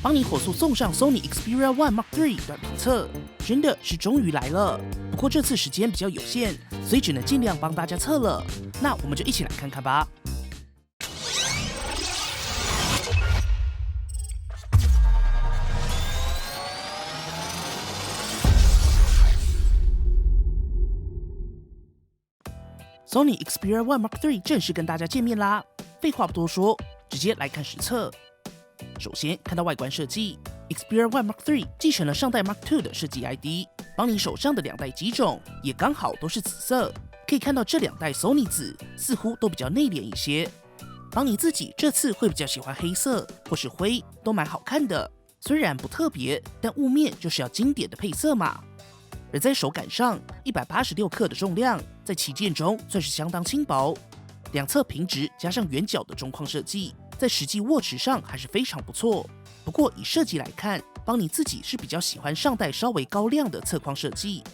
帮你火速送上 Sony Xperia One Mark III 短评测，真的是终于来了。不过这次时间比较有限，所以只能尽量帮大家测了。那我们就一起来看看吧。Sony Xperia One Mark III 正式跟大家见面啦！废话不多说，直接来看实测。首先看到外观设计 ，Xperia One Mark III 继承了上代 Mark II 的设计 ID， 帮你手上的2代机种也刚好都是紫色。可以看到这2代 Sony 紫似乎都比较内敛一些。帮你自己这次会比较喜欢黑色或是灰，都蛮好看的。虽然不特别，但雾面就是要经典的配色嘛。而在手感上，186克的重量，在旗舰中算是相当轻薄。两侧平直加上圆角的中框设计，在实际握持上还是非常不错。不过以设计来看，邦尼自己是比较喜欢上代稍微高亮的侧框设计。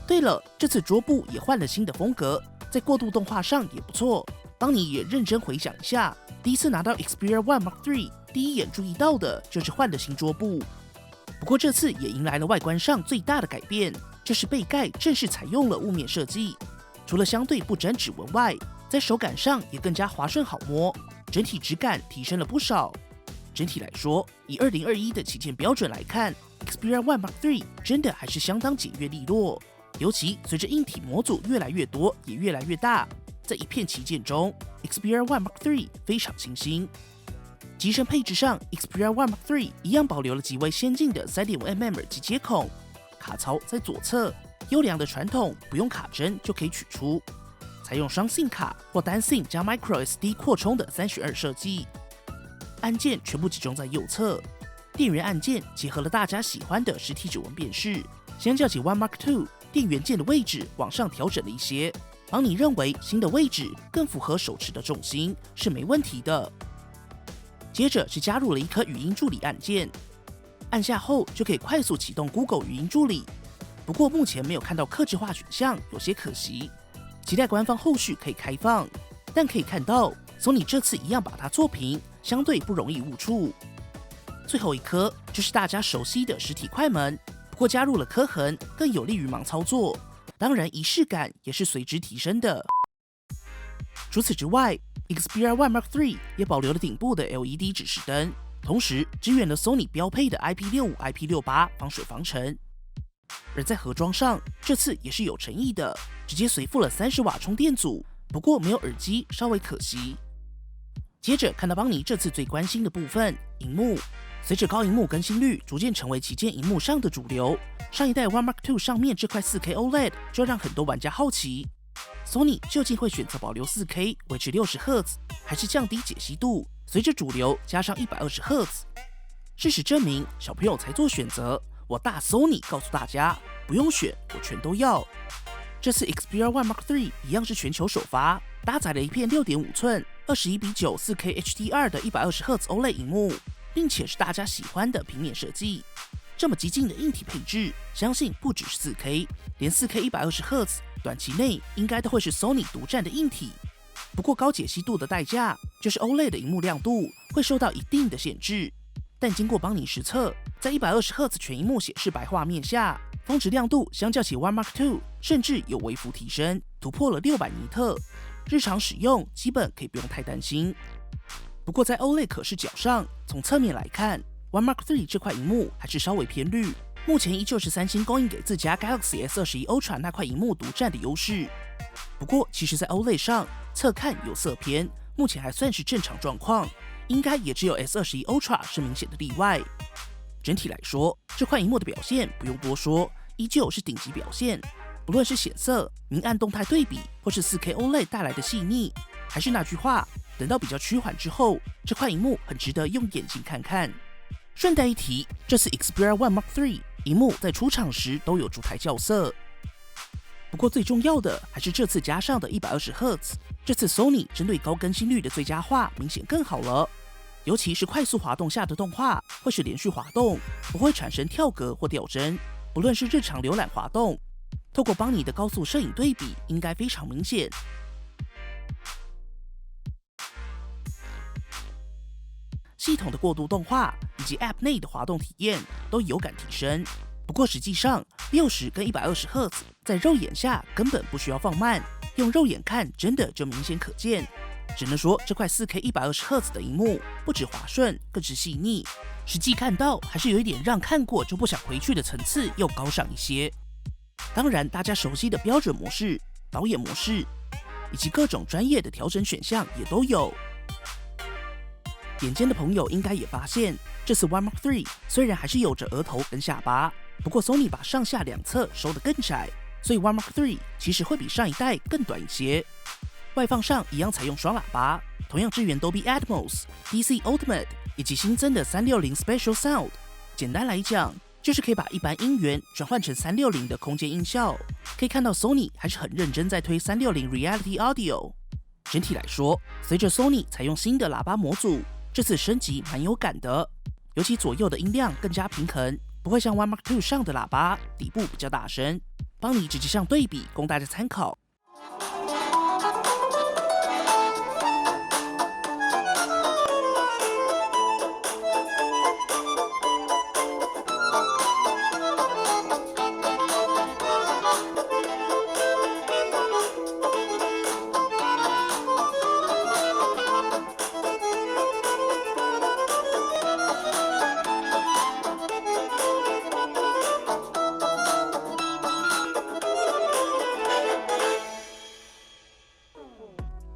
对了，这次桌布也换了新的风格，在过渡动画上也不错。邦尼也认真回想一下，第一次拿到 Xperia One Mark III， 第一眼注意到的就是换了新桌布。不过这次也迎来了外观上最大的改变，就是背盖正式采用了雾面设计。除了相对不沾指纹外，在手感上也更加滑顺好摸，整体质感提升了不少。整体来说，以2021的旗舰标准来看 ，Xperia One Mark III 真的还是相当简约利落。尤其随着硬体模组越来越多，也越来越大，在一片旗舰中 ，Xperia One Mark III 非常清新。机身配置上 ，Xperia One Mark III 一样保留了极为先进的 3.5mm 耳机接孔，卡槽在左侧，优良的传统不用卡针就可以取出，采用双 SIM 卡或单 SIM 加 microSD 扩充的3选2设计。按键全部集中在右侧，电源按键结合了大家喜欢的实体指纹辨识，相较起 One Mark II， 电源键的位置往上调整了一些，帮你认为新的位置更符合手持的重心，是没问题的。接着是加入了一颗语音助理按键，按下后就可以快速启动 Google 语音助理。不过目前没有看到客制化选项，有些可惜。期待官方后续可以开放。但可以看到 ，Sony 这次一样把它做平，相对不容易误触。最后一颗就是大家熟悉的实体快门，不过加入了刻痕，更有利于盲操作。当然仪式感也是随之提升的。除此之外，Xperia One Mark III 也保留了顶部的 LED 指示灯，同时支援了 Sony 标配的 IP65、IP68 防水防尘。而在盒装上，这次也是有诚意的，直接随附了30瓦充电组，不过没有耳机，稍微可惜。接着看到邦尼这次最关心的部分，萤幕。随着高萤幕更新率逐渐成为旗舰萤幕上的主流，上一代 One Mark II 上面这块 4K OLED 就让很多玩家好奇。Sony 究竟会选择保留 4K 维持60Hz， 还是降低解析度，随着主流加上 120Hz？ 事实证明，小朋友才做选择。我大 Sony 告诉大家，不用选，我全都要。这次 Xperia One Mark III 一样是全球首发，搭载了一片6.5寸21:9 4K HDR 的 120Hz OLED 萤幕，并且是大家喜欢的平面设计。这么激进的硬体配置，相信不只是 4K， 连 4K 120Hz 短期内应该都会是 Sony 独占的硬体。不过高解析度的代价，就是 OLED 的萤幕亮度会受到一定的限制。但经过邦尼实测，在 120Hz 全萤幕显示白画面下，峰值亮度相较起 One Mark II 甚至有微幅提升，突破了600尼特。日常使用基本可以不用太担心。不过在 OLED 可视角上，从侧面来看，One Mark III 这块萤幕还是稍微偏绿。目前依旧是三星供应给自家 Galaxy S21 Ultra 那块萤幕独占的优势。不过其实在 OLED 上，侧看有色偏，目前还算是正常状况，应该也只有 S21 Ultra 是明显的例外。整体来说，这块萤幕的表现不用多说，依旧是顶级表现。不论是显色、明暗动态对比，或是 4K OLED 带来的细腻，还是那句话，等到比较趋缓之后，这块萤幕很值得用眼睛看看。顺带一提，这次 Xperia One Mark III 萤幕在出厂时都有烛台校色。不过最重要的还是这次加上的 120Hz， 这次 Sony 针对高更新率的最佳化明显更好了。尤其是快速滑动下的动画会是连续滑动，不会产生跳格或掉帧。不论是日常浏览滑动，透过邦尼的高速摄影对比，应该非常明显。系统的过渡动画以及 App 内的滑动体验都有感提升。不过实际上，60跟120赫兹在肉眼下根本不需要放慢，用肉眼看真的就明显可见。只能说这块4K 120赫兹的萤幕不止滑顺，更是细腻。实际看到还是有一点让看过就不想回去的层次又高上一些。当然，大家熟悉的标准模式、导演模式以及各种专业的调整选项也都有。眼尖的朋友应该也发现，这次 One Mark III 虽然还是有着额头跟下巴，不过 Sony 把上下两侧收得更窄，所以 One Mark III 其实会比上一代更短一些。外放上一样采用双喇叭，同样支援 Dolby Atmos、DC Ultimate 以及新增的360 Special Sound。简单来讲，就是可以把一般音源转换成360的空间音效。可以看到 Sony 还是很认真在推360 Reality Audio。整体来说，随着 Sony 采用新的喇叭模组，这次升级蛮有感的，尤其左右的音量更加平衡，不会像 One Mark II 上的喇叭底部比较大声。帮你直接上对比，供大家参考。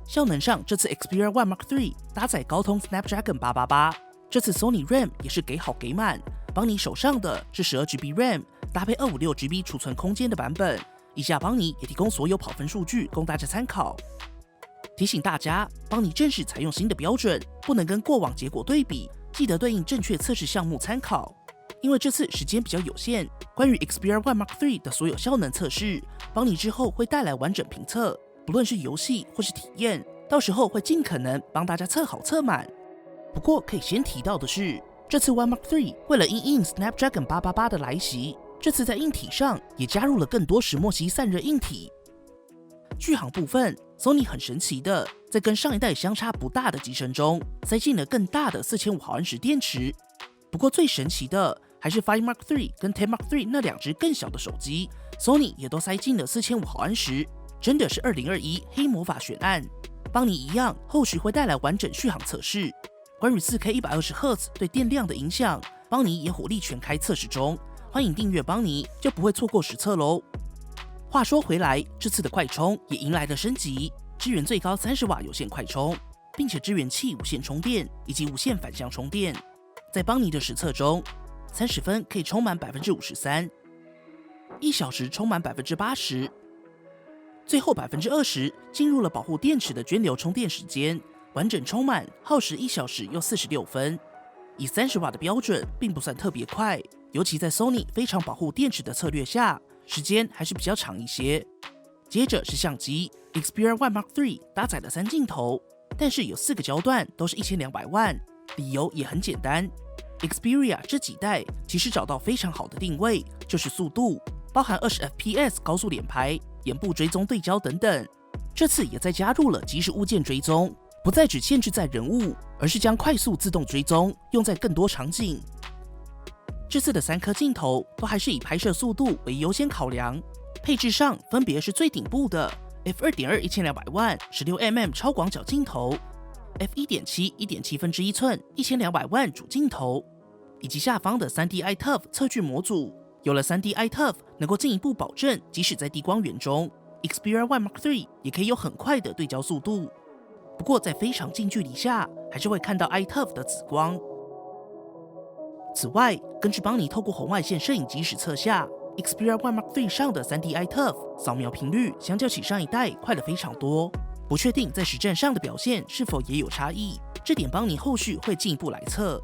效能上，这次 Xperia One Mark III 搭载高通 Snapdragon 888，这次 Sony RAM 也是给好给满，帮你手上的是12GB RAM 搭配256GB 储存空间的版本。以下帮你也提供所有跑分数据供大家参考。提醒大家，帮你正式采用新的标准，不能跟过往结果对比，记得对应正确测试项目参考。因为这次时间比较有限，关于 Xperia One Mark III 的所有效能测试，帮你之后会带来完整评测。不论是游戏或是体验，到时候会尽可能帮大家测好测满。不过可以先提到的是，这次 One Mark III 为了因应 Snapdragon 888的来袭，这次在硬体上也加入了更多石墨烯散热硬体。续航部分 ，Sony 很神奇的，在跟上一代相差不大的机身中，塞进了更大的45毫安时电池。不过最神奇的还是5 Mark III 跟10 Mark III 那两只更小的手机 ，Sony 也都塞进了45毫安时。真的是2021黑魔法选案，帮你一样，后续会带来完整续航测试。关于 4K 120赫兹对电量的影响，帮你也火力全开测试中，欢迎订阅帮你，就不会错过实测喽。话说回来，这次的快充也迎来了升级，支援最高30瓦有线快充，并且支援气无线充电以及无线反向充电。在帮你的实测中，30分可以充满 53%，1小时充满 80%。最后 20% 进入了保护电池的涓流充电时间，完整充满耗时1小时又46分。以30瓦的标准，并不算特别快，尤其在 Sony 非常保护电池的策略下，时间还是比较长一些。接着是相机 ，Xperia One Mark III 搭载了3镜头，但是有4个焦段都是1200万，理由也很简单。Xperia 这几代其实找到非常好的定位，就是速度，包含20fps 高速连拍、眼部追踪对焦等等。这次也在加入了即时物件追踪，不再只限制在人物，而是将快速自动追踪用在更多场景。这次的3颗镜头都还是以拍摄速度为优先考量，配置上分别是最顶部的 f2.2 1200万 16mm 超广角镜头， f1.7 1.7分之1寸1200万主镜头，以及下方的 3D iToF 测距模组。有了 3D iToF 能够进一步保证，即使在低光源中 Xperia One Mark III 也可以有很快的对焦速度。不过在非常近距离下，还是会看到 iToF 的紫光。此外，根据帮你透过红外线摄影机实测下， Xperia One Mark III 上的 3D iToF 扫描频率相较起上一代快了非常多，不确定在实战上的表现是否也有差异，这点帮你后续会进一步来测。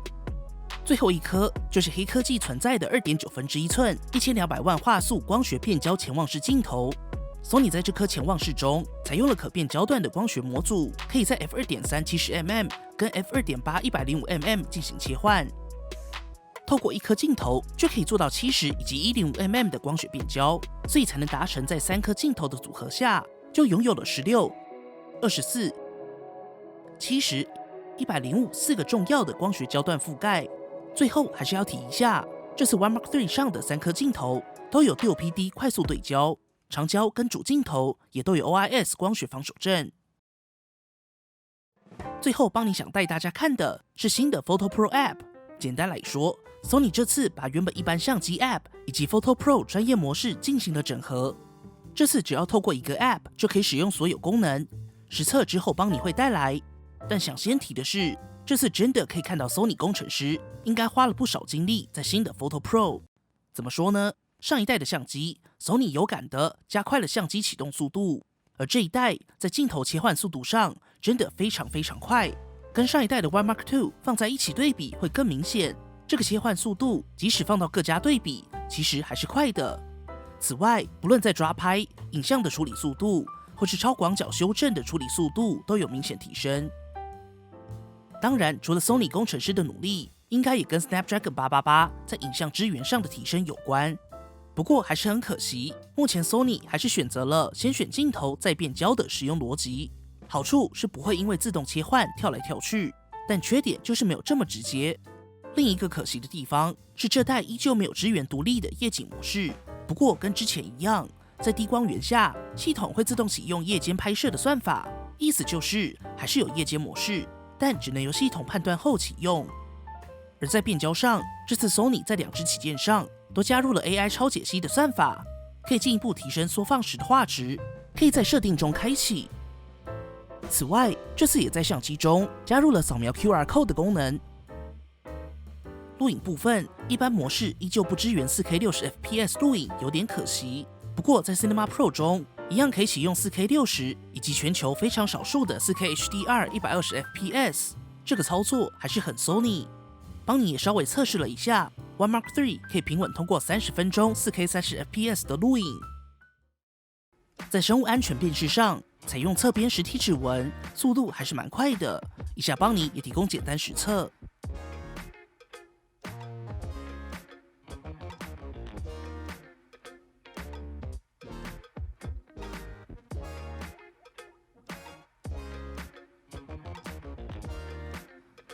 最后一颗就是黑科技存在的 2.9分之1寸1200万画素光学变焦潜望式镜头。Sony 在这颗潜望式中采用了可变焦段的光学模组，可以在 f2.3 70mm 跟 f2.8 105mm 进行切换。透过一颗镜头就可以做到70以及105mm 的光学变焦，所以才能达成在3颗镜头的组合下，就拥有了16、24、70 105四个重要的光学焦段覆盖。最后还是要提一下，这次 One Mark III 上的3颗镜头都有 DOPD 快速对焦，长焦跟主镜头也都有 OIS 光学防手震。最后帮你想带大家看的是新的 Photo Pro App。简单来说， Sony 这次把原本一般相机 App 以及 Photo Pro 专业模式进行了整合。这次只要透过一个 App 就可以使用所有功能，实测之后帮你会带来。但想先提的是，这次真的可以看到 Sony 工程师应该花了不少精力在新的 Photo Pro。怎么说呢？上一代的相机 Sony 有感的加快了相机启动速度，而这一代在镜头切换速度上真的非常快，跟上一代的 One Mark II 放在一起对比会更明显。这个切换速度即使放到各家对比，其实还是快的。此外，不论在抓拍、影像的处理速度，或是超广角修正的处理速度，都有明显提升。当然，除了 Sony 工程师的努力，应该也跟 Snapdragon 888在影像支援上的提升有关。不过还是很可惜，目前 Sony 还是选择了先选镜头再变焦的使用逻辑。好处是不会因为自动切换跳来跳去，但缺点就是没有这么直接。另一个可惜的地方是，这代依旧没有支援独立的夜景模式。不过跟之前一样，在低光源下，系统会自动启用夜间拍摄的算法，意思就是还是有夜间模式，但只能由系统判断后启用。而在变焦上，这次 Sony 在2支旗舰上都加入了 AI 超解析的算法，可以进一步提升缩放时的画质，可以在设定中开启。此外，这次也在相机中加入了扫描 QR Code 的功能。录影部分，一般模式依旧不支援 4K 60fps 录影，有点可惜。不过在 Cinema Pro 中，一样可以启用 4K 60以及全球非常少数的 4K HDR 120fps， 这个操作还是很 Sony。帮你也稍微测试了一下 ，One Mark III 可以平稳通过30分钟 4K 30fps 的录影。在生物安全辨识上，采用侧边实体指纹，速度还是蛮快的。以下帮你也提供简单实测。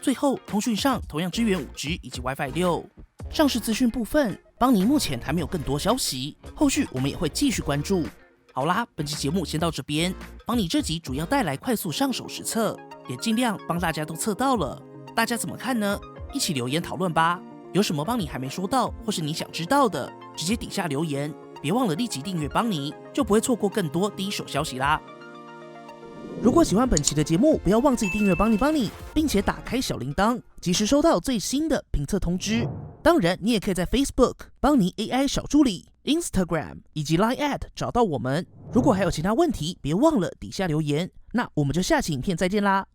最后，通讯上同样支援 5G 以及 WiFi 6。上市资讯部分，邦尼目前还没有更多消息，后续我们也会继续关注。好啦，本期节目先到这边。邦尼这集主要带来快速上手实测，也尽量帮大家都测到了。大家怎么看呢？一起留言讨论吧。有什么邦尼还没说到，或是你想知道的，直接底下留言。别忘了立即订阅邦尼，就不会错过更多第一手消息啦。如果喜欢本期的节目，不要忘记订阅邦尼，并且打开小铃铛，及时收到最新的评测通知。当然，你也可以在 Facebook 邦尼 AI 小助理、Instagram 以及 Line@ 找到我们。如果还有其他问题，别忘了底下留言。那我们就下期影片再见啦！